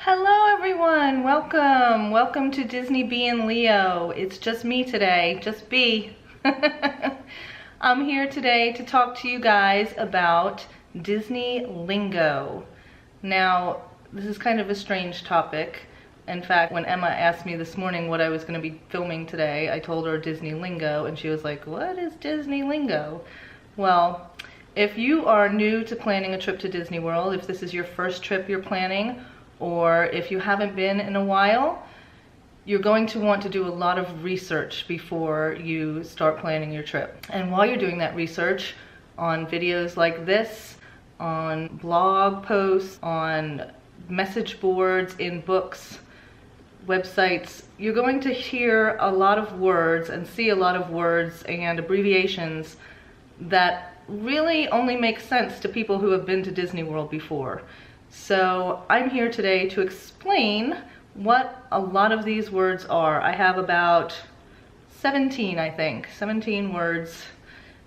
Hello everyone, welcome to Disney Bee and Leo. It's just me today, just Bee. I'm here today to talk to you guys about Disney Lingo. Now, this is kind of a strange topic. In fact, when Emma asked me this morning what I was going to be filming today, I told her Disney Lingo, and she was like, what is Disney Lingo? Well, if you are new to planning a trip to Disney World, if this is your first trip you're planning, or if you haven't been in a while, you're going to want to do a lot of research before you start planning your trip. And while you're doing that research on videos like this, on blog posts, on message boards, in books, websites, you're going to hear a lot of words and see a lot of words and abbreviations that really only make sense to people who have been to Disney World before. So I'm here today to explain what a lot of these words are. I have about 17 words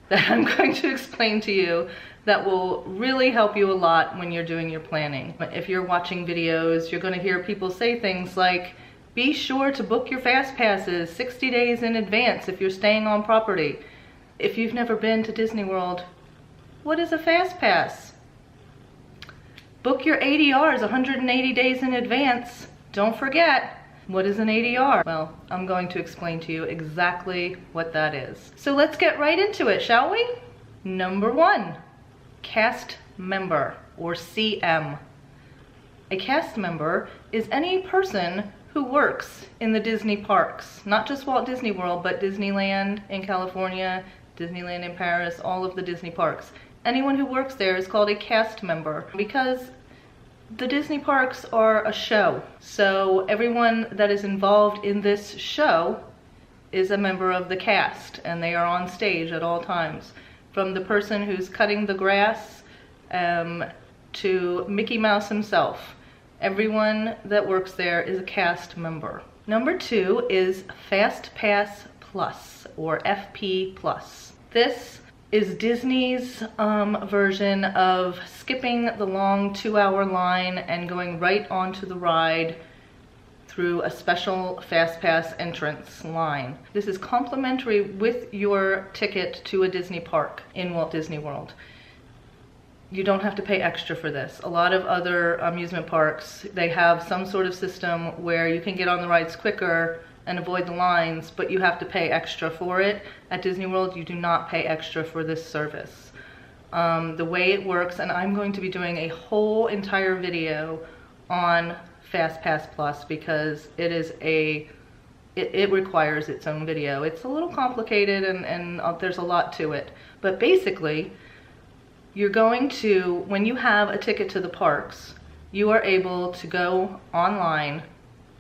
that I'm going to explain to you that will really help you a lot when you're doing your planning. If you're watching videos, you're going to hear people say things like, be sure to book your fast passes 60 days in advance if you're staying on property. If you've never been to Disney World, what is a fast pass? Book your ADRs 180 days in advance. Don't forget, what is an ADR? Well, I'm going to explain to you exactly what that is. So let's get right into it, shall we? Number 1, cast member, or CM. A cast member is any person who works in the Disney parks, not just Walt Disney World, but Disneyland in California, Disneyland in Paris, all of the Disney parks. Anyone who works there is called a cast member because the Disney parks are a show. So everyone that is involved in this show is a member of the cast, and they are on stage at all times. From the person who's cutting the grass to Mickey Mouse himself. Everyone that works there is a cast member. Number 2 is Fast Pass Plus, or FP Plus. This is Disney's version of skipping the long 2-hour line and going right onto the ride through a special Fast Pass entrance line. This is complimentary with your ticket to a Disney park in Walt Disney World. You don't have to pay extra for this. A lot of other amusement parks, they have some sort of system where you can get on the rides quicker and avoid the lines, but you have to pay extra for it. At Disney World, you do not pay extra for this service. The way it works, and I'm going to be doing a whole entire video on Fast Pass Plus because it requires its own video. It's a little complicated and there's a lot to it. But basically, you're going to, when you have a ticket to the parks, you are able to go online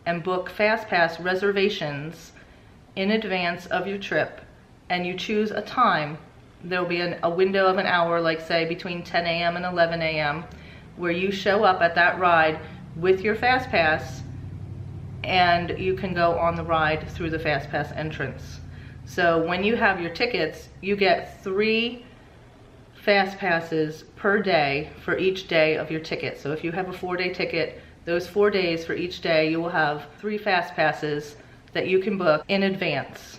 and book Fast Pass reservations in advance of your trip, and you choose a time. There'll be a window of an hour, like say between 10 a.m. and 11 a.m. where you show up at that ride with your Fast Pass, and you can go on the ride through the Fast Pass entrance. So when you have your tickets, you get 3 Fast Passes per day for each day of your ticket. So if you have a 4-day ticket, those 4 days for each day, you will have 3 Fast Passes that you can book in advance.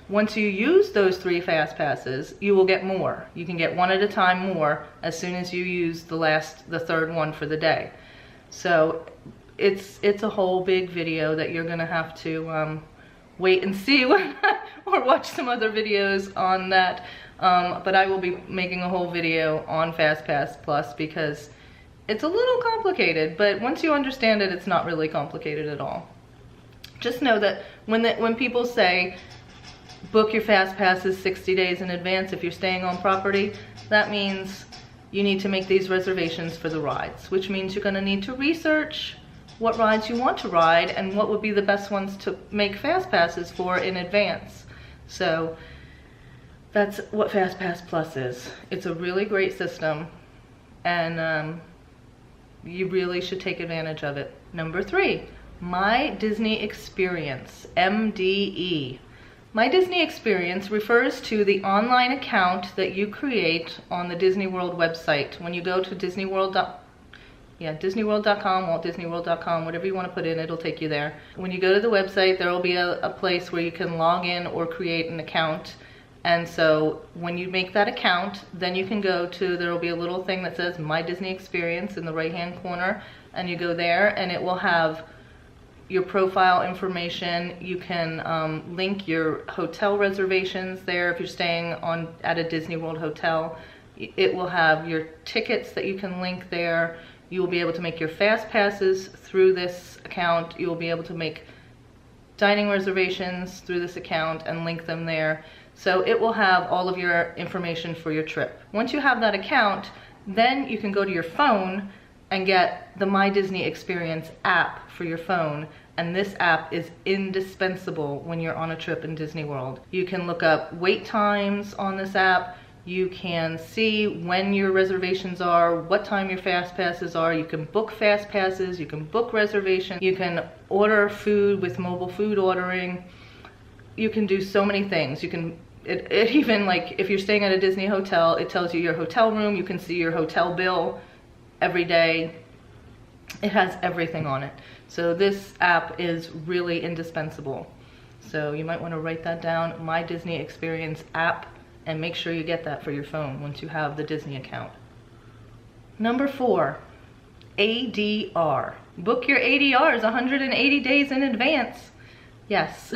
Once you use those 3 Fast Passes, you will get more. You can get one at a time more as soon as you use the third one for the day. So it's a whole big video that you're gonna have to wait and see or watch some other videos on that. But I will be making a whole video on Fast Pass Plus because it's a little complicated, but once you understand it, it's not really complicated at all. Just know that when people say, book your Fast Passes 60 days in advance if you're staying on property, that means you need to make these reservations for the rides, which means you're gonna need to research what rides you want to ride and what would be the best ones to make Fast Passes for in advance. So that's what Fast Pass Plus is. It's a really great system, and you really should take advantage of it. Number 3, My Disney Experience, MDE. My Disney Experience refers to the online account that you create on the Disney World website. When you go to Yeah, disneyworld.com, waltdisneyworld.com, whatever you want to put in, it'll take you there. When you go to the website, there will be a place where you can log in or create an account. And so when you make that account, then you can go to, there will be a little thing that says My Disney Experience in the right-hand corner, and you go there and it will have your profile information. You can link your hotel reservations there if you're staying at a Disney World hotel. It will have your tickets that you can link there. You will be able to make your fast passes through this account. You will be able to make dining reservations through this account and link them there. So it will have all of your information for your trip. Once you have that account, then you can go to your phone and get the My Disney Experience app for your phone. And this app is indispensable when you're on a trip in Disney World. You can look up wait times on this app. You can see when your reservations are, what time your fast passes are. You can book fast passes, you can book reservations, you can order food with mobile food ordering. You can do so many things. You can, it even, like, if you're staying at a Disney hotel, it tells you your hotel room. You can see your hotel bill every day. It has everything on it. So this app is really indispensable. So you might want to write that down, My Disney Experience app, and make sure you get that for your phone once you have the Disney account. Number 4, ADR. Book your ADRs 180 days in advance. Yes.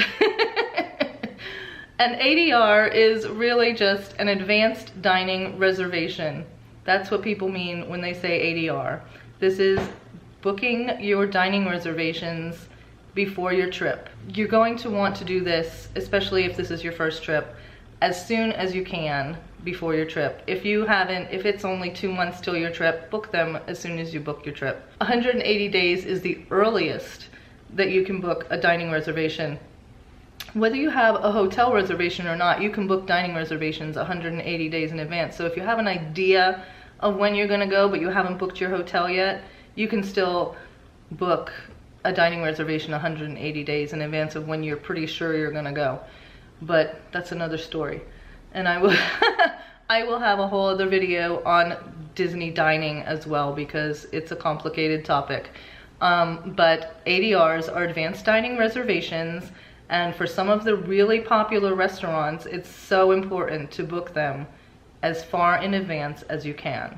An ADR is really just an advanced dining reservation. That's what people mean when they say ADR. This is booking your dining reservations before your trip. You're going to want to do this, especially if this is your first trip, as soon as you can before your trip. If it's only 2 months till your trip, book them as soon as you book your trip. 180 days is the earliest that you can book a dining reservation. Whether you have a hotel reservation or not, you can book dining reservations 180 days in advance. So if you have an idea of when you're gonna go, but you haven't booked your hotel yet, you can still book a dining reservation 180 days in advance of when you're pretty sure you're gonna go. But that's another story. And I will I will have a whole other video on Disney dining as well, because it's a complicated topic. But ADRs are advanced dining reservations, and for some of the really popular restaurants, it's so important to book them as far in advance as you can.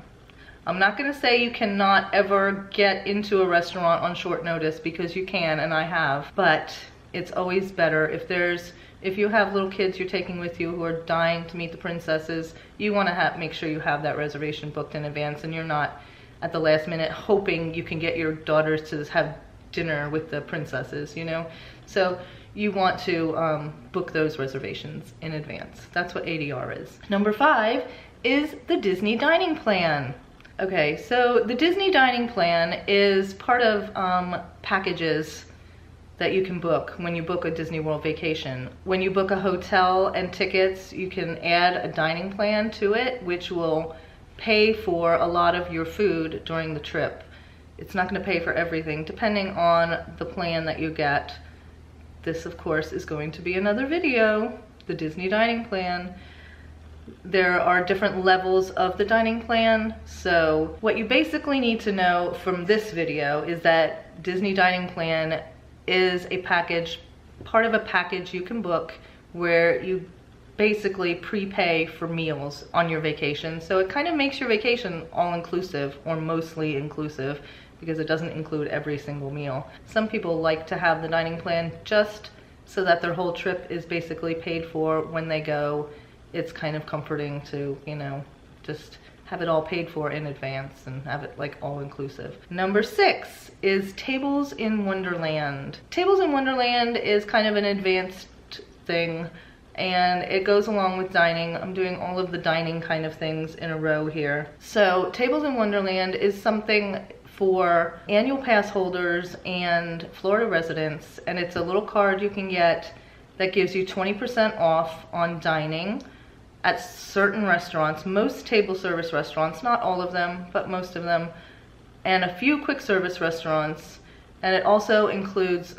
I'm not gonna say you cannot ever get into a restaurant on short notice, because you can, and I have, but it's always better if you have little kids you're taking with you who are dying to meet the princesses, you wanna make sure you have that reservation booked in advance, and you're not at the last minute hoping you can get your daughters to have dinner with the princesses, you know? So you want to book those reservations in advance. That's what ADR is. Number 5 is the Disney dining plan. Okay, so the Disney dining plan is part of packages that you can book when you book a Disney World vacation. When you book a hotel and tickets, you can add a dining plan to it, which will pay for a lot of your food during the trip. It's not going to pay for everything, depending on the plan that you get. This, of course, is going to be another video, the Disney dining plan. There are different levels of the dining plan. So what you basically need to know from this video is that Disney dining plan is a package, part of a package you can book where you basically prepay for meals on your vacation. So it kind of makes your vacation all-inclusive, or mostly inclusive, because it doesn't include every single meal. Some people like to have the dining plan just so that their whole trip is basically paid for when they go. It's kind of comforting to, you know, just have it all paid for in advance and have it like all inclusive. Number 6 is Tables in Wonderland. Tables in Wonderland is kind of an advanced thing, and it goes along with dining. I'm doing all of the dining kind of things in a row here. So Tables in Wonderland is something for annual pass holders and Florida residents, and it's a little card you can get that gives you 20% off on dining at certain restaurants, most table service restaurants, not all of them, but most of them, and a few quick service restaurants. And it also includes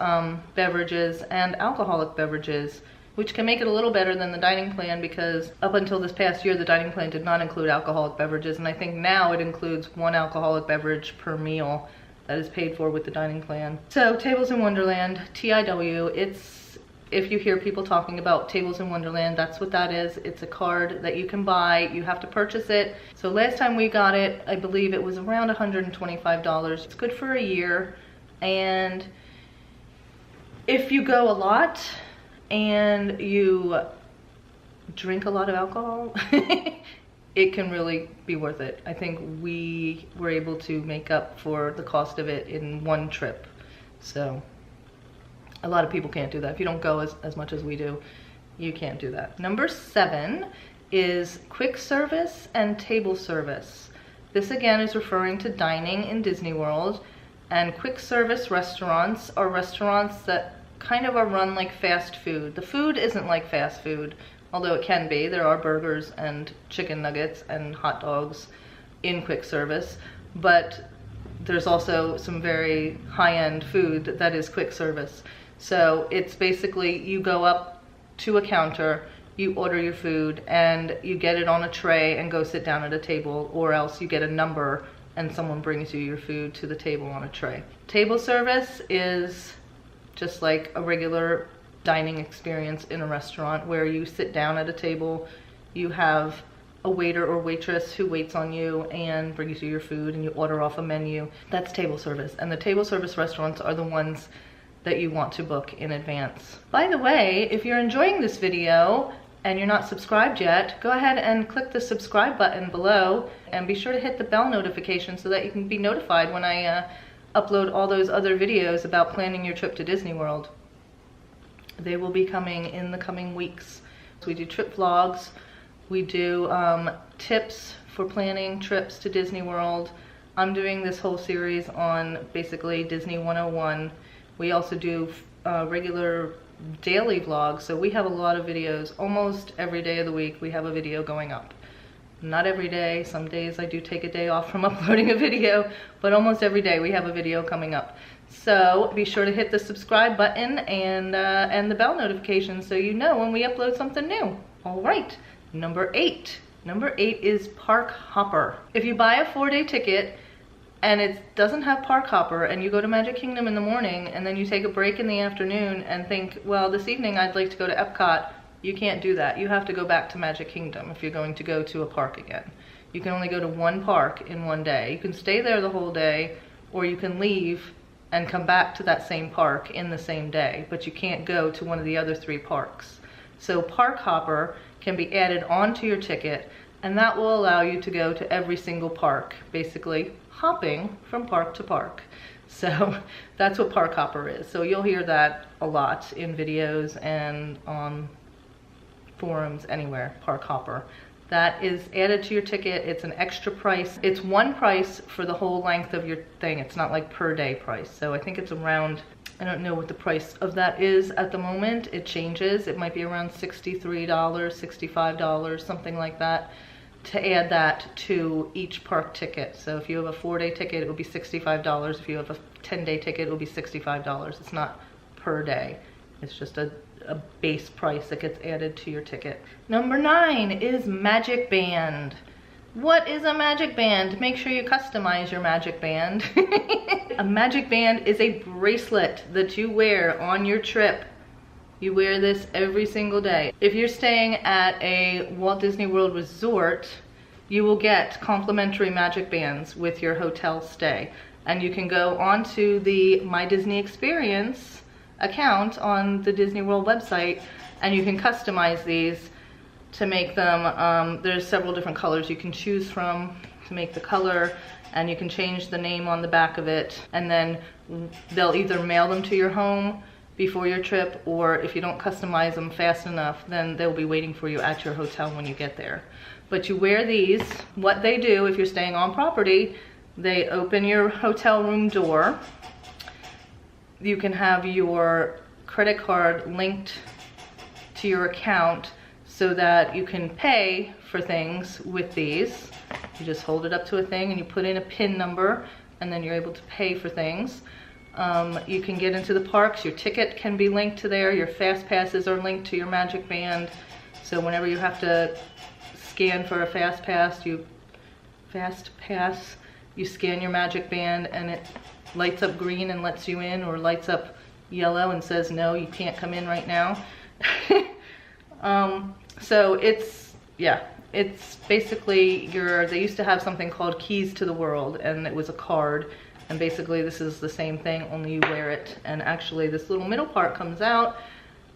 beverages and alcoholic beverages. which can make it a little better than the dining plan, because up until this past year, the dining plan did not include alcoholic beverages, and I think now it includes 1 alcoholic beverage per meal that is paid for with the dining plan. So Tables in Wonderland, TIW, if you hear people talking about Tables in Wonderland, that's what that is. It's a card that you can buy. You have to purchase it. So last time we got it, I believe it was around $125. It's good for a year. And if you go a lot and you drink a lot of alcohol, it can really be worth it. I think we were able to make up for the cost of it in one trip. So a lot of people can't do that. If you don't go as much as we do, you can't do that. Number 7 is quick service and table service. This again is referring to dining in Disney World, and quick service restaurants are restaurants that kind of are run like fast food. The food isn't like fast food, although it can be. There are burgers and chicken nuggets and hot dogs in quick service, but there's also some very high-end food that is quick service. So it's basically you go up to a counter, you order your food, and you get it on a tray and go sit down at a table, or else you get a number and someone brings you your food to the table on a tray. Table service is just like a regular dining experience in a restaurant where you sit down at a table, you have a waiter or waitress who waits on you and brings you your food, and you order off a menu. That's table service, and the table service restaurants are the ones that you want to book in advance. By the way, if you're enjoying this video and you're not subscribed yet, go ahead and click the subscribe button below, and be sure to hit the bell notification so that you can be notified when I upload all those other videos about planning your trip to Disney World. They will be coming in the coming weeks. So we do trip vlogs, we do tips for planning trips to Disney World. I'm doing this whole series on basically Disney 101. We also do regular daily vlogs, so we have a lot of videos. Almost every day of the week we have a video going up. Not every day, some days I do take a day off from uploading a video, but almost every day we have a video coming up. So be sure to hit the subscribe button and the bell notification so you know when we upload something new. All right, number 8. Number 8 is Park Hopper. If you buy a 4-day ticket and it doesn't have Park Hopper, and you go to Magic Kingdom in the morning and then you take a break in the afternoon and think, well, this evening I'd like to go to Epcot, you can't do that. You have to go back to Magic Kingdom if you're going to go to a park again. You can only go to one park in one day. You can stay there the whole day, or you can leave and come back to that same park in the same day, but you can't go to one of the other 3 parks. So Park Hopper can be added onto your ticket, and that will allow you to go to every single park, basically hopping from park to park. So that's what Park Hopper is. So you'll hear that a lot in videos and on forums, anywhere, Park Hopper. That is added to your ticket. It's an extra price. It's one price for the whole length of your thing. It's not like per day price. So I think it's around, I don't know what the price of that is at the moment. It changes. It might be around $63, $65, something like that, to add that to each park ticket. So if you have a 4-day ticket, it will be $65. If you have a 10-day ticket, it will be $65. It's not per day. It's just a base price that gets added to your ticket. Number 9 is Magic Band. What is a Magic Band? Make sure you customize your Magic Band. A Magic Band is a bracelet that you wear on your trip. You wear this every single day. If you're staying at a Walt Disney World resort, you will get complimentary Magic Bands with your hotel stay. And you can go onto the My Disney Experience account on the Disney World website, and you can customize these to make them, there's several different colors you can choose from to make the color, and you can change the name on the back of it, and then they'll either mail them to your home before your trip, or if you don't customize them fast enough, then they'll be waiting for you at your hotel when you get there. But you wear these. What they do, if you're staying on property, they open your hotel room door. You can have your credit card linked to your account so that you can pay for things with these. You just hold it up to a thing and you put in a PIN number, and then you're able to pay for things. You can get into the parks. Your ticket can be linked to there. Your fast passes are linked to your Magic Band. So whenever you have to scan for a fast pass, you scan your Magic Band and it lights up green and lets you in, or lights up yellow and says no, you can't come in right now. So it's basically they used to have something called Keys to the World, and it was a card, and basically this is the same thing, only you wear it. And actually this little middle part comes out,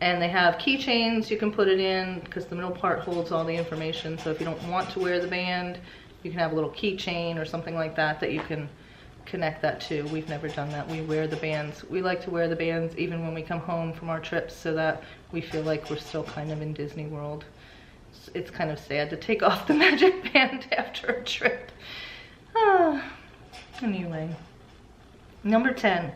and they have keychains you can put it in, because the middle part holds all the information. So if you don't want to wear the band, you can have a little keychain or something like that that you can connect that to. We've never done that. We wear the bands. We like to wear the bands even when we come home from our trips, so that we feel like we're still kind of in Disney World. It's kind of sad to take off the Magic Band after a trip. Anyway, number 10,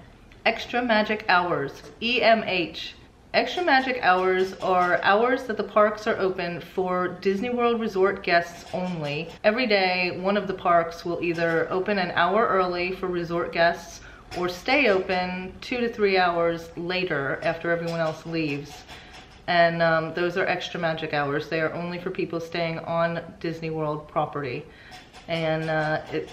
extra magic hours, EMH. Extra magic hours are hours that the parks are open for Disney World Resort guests only. Every day, one of the parks will either open an hour early for resort guests or stay open 2 to 3 hours later after everyone else leaves. And those are extra magic hours. They are only for people staying on Disney World property. And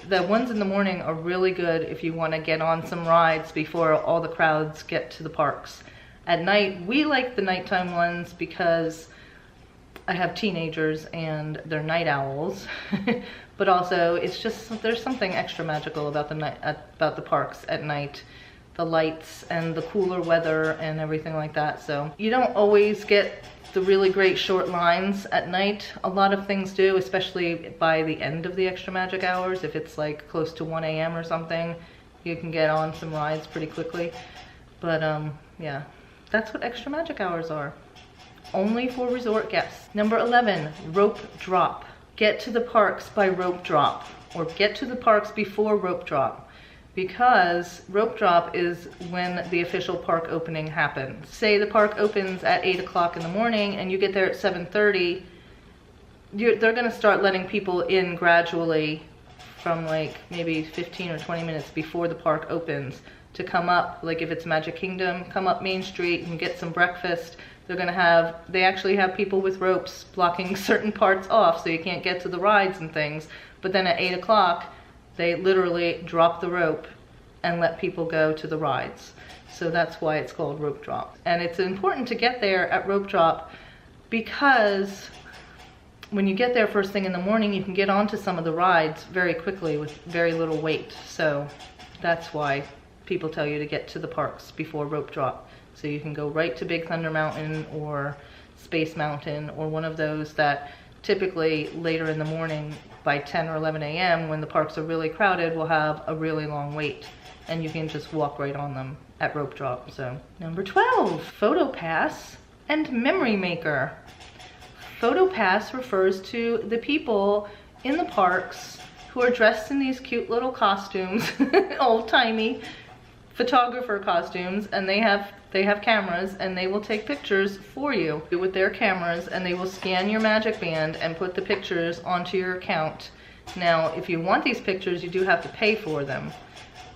the ones in the morning are really good if you want to get on some rides before all the crowds get to the parks. At night, we like the nighttime ones because I have teenagers and they're night owls. But also, it's just, there's something extra magical about the parks at night. The lights and the cooler weather and everything like that. So you don't always get the really great short lines at night. A lot of things do, especially by the end of the extra magic hours. If it's like close to 1 a.m. or something, you can get on some rides pretty quickly. But yeah, that's what extra magic hours are. Only for resort guests. Number 11, rope drop. Get to the parks by rope drop, or get to the parks before rope drop. Because rope drop is when the official park opening happens. Say the park opens at 8 o'clock in the morning and you get there at 7:30, they're gonna start letting people in gradually from like maybe 15 or 20 minutes before the park opens to come up. Like if it's Magic Kingdom, come up Main Street and get some breakfast. They actually have people with ropes blocking certain parts off so you can't get to the rides and things. But then at 8 o'clock, they literally drop the rope and let people go to the rides. So that's why it's called rope drop. And it's important to get there at rope drop because when you get there first thing in the morning, you can get onto some of the rides very quickly with very little wait. So that's why people tell you to get to the parks before rope drop. So you can go right to Big Thunder Mountain or Space Mountain, or one of those that typically later in the morning by 10 or 11 a.m. when the parks are really crowded will have a really long wait, and you can just walk right on them at rope drop. So number 12, PhotoPass and Memory Maker. PhotoPass refers to the people in the parks who are dressed in these cute little costumes, old-timey photographer costumes, and they have cameras, and they will take pictures for you with their cameras, and they will scan your Magic Band and put the pictures onto your account. Now, if you want these pictures, you do have to pay for them.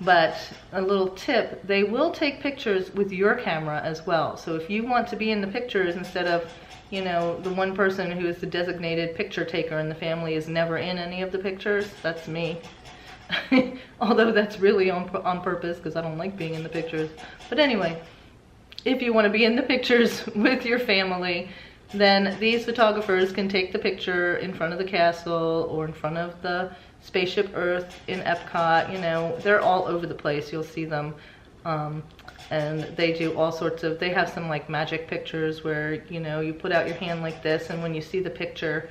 But a little tip, they will take pictures with your camera as well. So if you want to be in the pictures instead of, you know, the one person who is the designated picture taker in the family is never in any of the pictures, that's me. Although that's really on purpose because I don't like being in the pictures. But anyway, if you want to be in the pictures with your family, then these photographers can take the picture in front of the castle or in front of the Spaceship Earth in Epcot. You know, they're all over the place. You'll see them. And they do all sorts of, they have some like magic pictures where, you know, you put out your hand like this, and when you see the picture,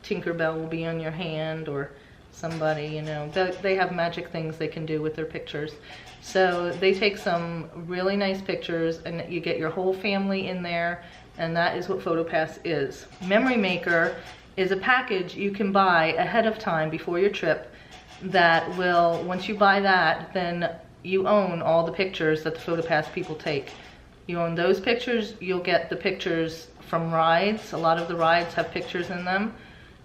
Tinkerbell will be on your hand, or somebody, you know, they have magic things they can do with their pictures. So they take some really nice pictures, and you get your whole family in there, and that is what PhotoPass is. Memory Maker is a package you can buy ahead of time before your trip that will, once you buy that, then you own all the pictures that the PhotoPass people take. You own those pictures, you'll get the pictures from rides. A lot of the rides have pictures in them.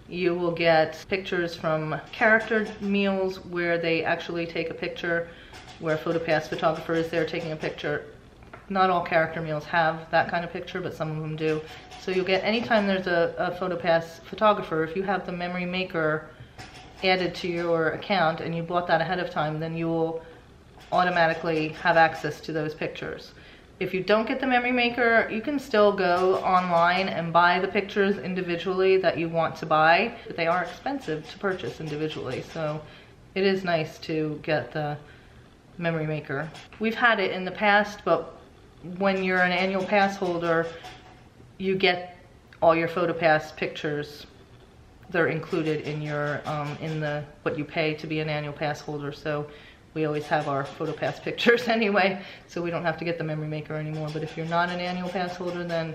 You will get pictures from character meals where they actually take a picture where a PhotoPass photographer is there taking a picture. Not all character meals have that kind of picture, but some of them do. So you'll get, anytime there's a PhotoPass photographer, if you have the memory maker added to your account and you bought that ahead of time, then you will automatically have access to those pictures. If you don't get the memory maker, you can still go online and buy the pictures individually that you want to buy, but they are expensive to purchase individually, so it is nice to get the memory maker. We've had it in the past, but when you're an annual pass holder, you get all your PhotoPass pictures. They're included in your what you pay to be an annual pass holder. So we always have our PhotoPass pictures anyway, so we don't have to get the memory maker anymore. But if you're not an annual pass holder, then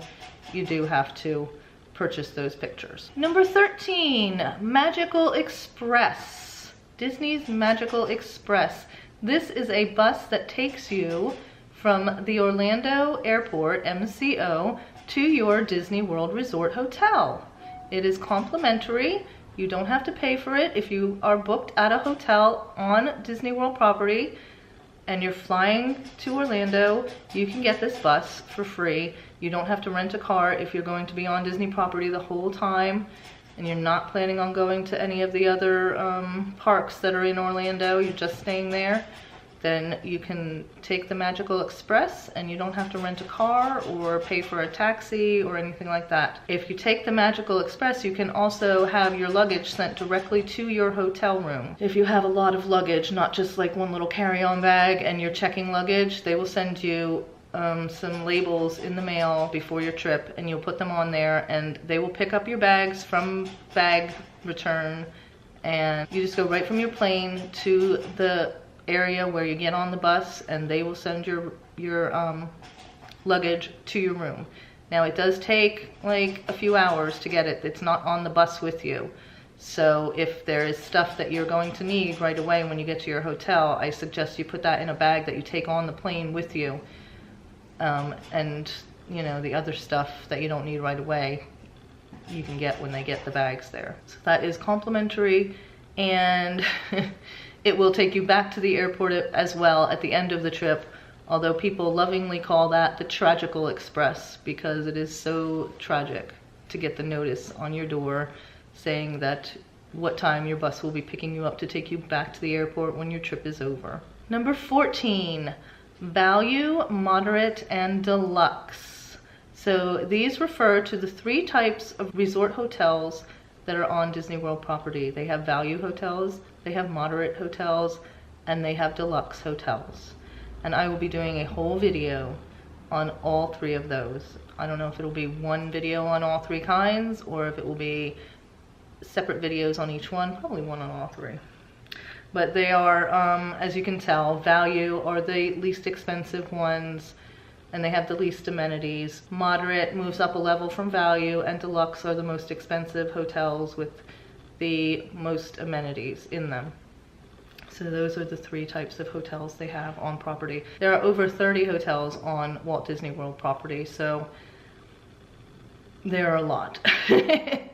you do have to purchase those pictures. Number 13, Magical Express. Disney's Magical Express. This is a bus that takes you from the Orlando Airport, MCO, to your Disney World Resort Hotel. It is complimentary. You don't have to pay for it. If you are booked at a hotel on Disney World property and you're flying to Orlando, you can get this bus for free. You don't have to rent a car if you're going to be on Disney property the whole time and you're not planning on going to any of the other parks that are in Orlando, you're just staying there. Then you can take the Magical Express and you don't have to rent a car or pay for a taxi or anything like that. If you take the Magical Express, you can also have your luggage sent directly to your hotel room. If you have a lot of luggage, not just like one little carry-on bag and you're checking luggage, they will send you some labels in the mail before your trip, and you'll put them on there and they will pick up your bags from bag return, and you just go right from your plane to the area where you get on the bus, and they will send your luggage to your room. Now it does take like a few hours to get it. It's not on the bus with you. So if there is stuff that you're going to need right away when you get to your hotel, I suggest you put that in a bag that you take on the plane with you. And you know, the other stuff that you don't need right away, you can get when they get the bags there. So that is complimentary, and it will take you back to the airport as well at the end of the trip, although people lovingly call that the Tragical Express because it is so tragic to get the notice on your door saying that what time your bus will be picking you up to take you back to the airport when your trip is over. Number 14, Value, Moderate, and Deluxe. So these refer to the 3 types of resort hotels that are on Disney World property. They have value hotels, they have moderate hotels, and they have deluxe hotels. And I will be doing a whole video on all 3 of those. I don't know if it'll be one video on all 3 kinds or if it will be separate videos on each one, probably one on all 3. But they are, as you can tell, value are the least expensive ones, and they have the least amenities. Moderate moves up a level from value, and deluxe are the most expensive hotels with the most amenities in them. So those are the 3 types of hotels they have on property. There are over 30 hotels on Walt Disney World property, so there are a lot.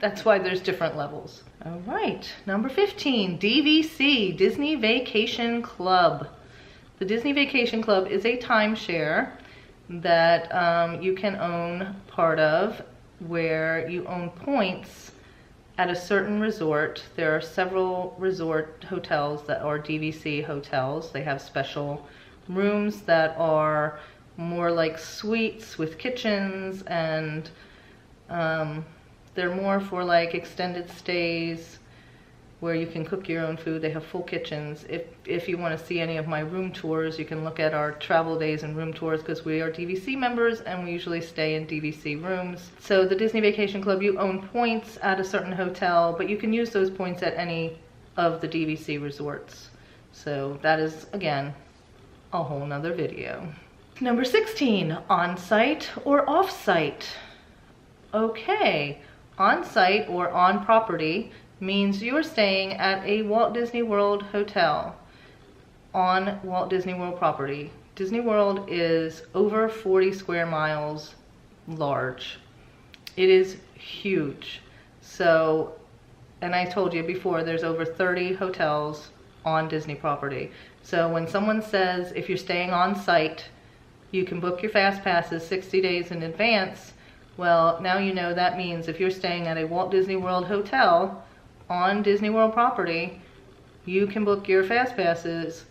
That's why there's different levels. All right, number 15, DVC, Disney Vacation Club. The Disney Vacation Club is a timeshare that you can own part of, where you own points at a certain resort. There are several resort hotels that are DVC hotels. They have special rooms that are more like suites with kitchens, and they're more for like extended stays where you can cook your own food. They have full kitchens. If you want to see any of my room tours, you can look at our travel days and room tours, because we are DVC members and we usually stay in DVC rooms. So the Disney Vacation Club, you own points at a certain hotel, but you can use those points at any of the DVC resorts. So that is, again, a whole nother video. Number 16, on-site or off-site. Okay, on-site or on property means you're staying at a Walt Disney World hotel on Walt Disney World property. Disney World is over 40 square miles large. It is huge. So, and I told you before, there's over 30 hotels on Disney property. So when someone says if you're staying on site, you can book your fast passes 60 days in advance, well, now you know that means if you're staying at a Walt Disney World hotel on Disney World property, you can book your fast passes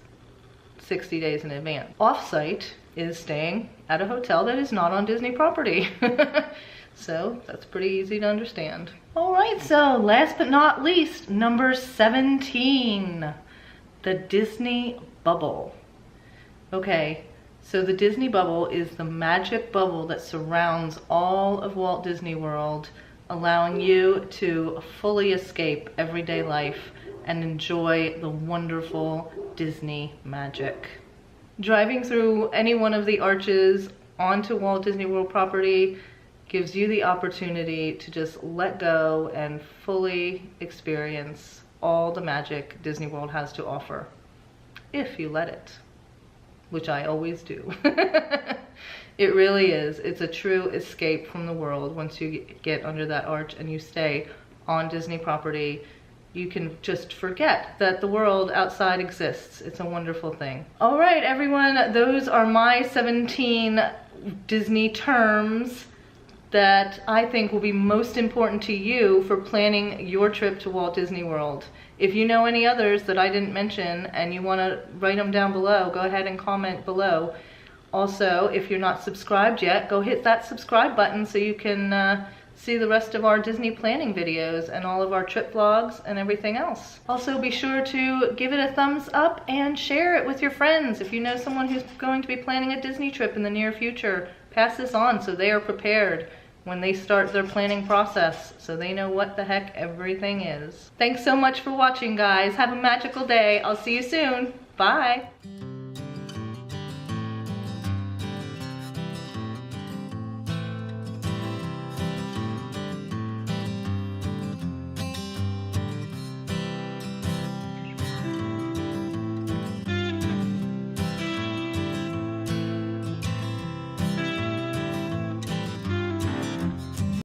60 days in advance. Offsite is staying at a hotel that is not on Disney property. So that's pretty easy to understand. All right, so last but not least, number 17, the Disney bubble. Okay, so the Disney bubble is the magic bubble that surrounds all of Walt Disney World, allowing you to fully escape everyday life and enjoy the wonderful Disney magic. Driving through any one of the arches onto Walt Disney World property gives you the opportunity to just let go and fully experience all the magic Disney World has to offer, if you let it, which I always do. It really is. It's a true escape from the world. Once you get under that arch and you stay on Disney property, you can just forget that the world outside exists. It's a wonderful thing. All right, everyone, those are my 17 Disney terms that I think will be most important to you for planning your trip to Walt Disney World. If you know any others that I didn't mention and you want to write them down below, go ahead and comment below. Also, if you're not subscribed yet, go hit that subscribe button so you can see the rest of our Disney planning videos and all of our trip vlogs and everything else. Also, be sure to give it a thumbs up and share it with your friends. If you know someone who's going to be planning a Disney trip in the near future, pass this on so they are prepared when they start their planning process, so they know what the heck everything is. Thanks so much for watching, guys. Have a magical day. I'll see you soon. Bye.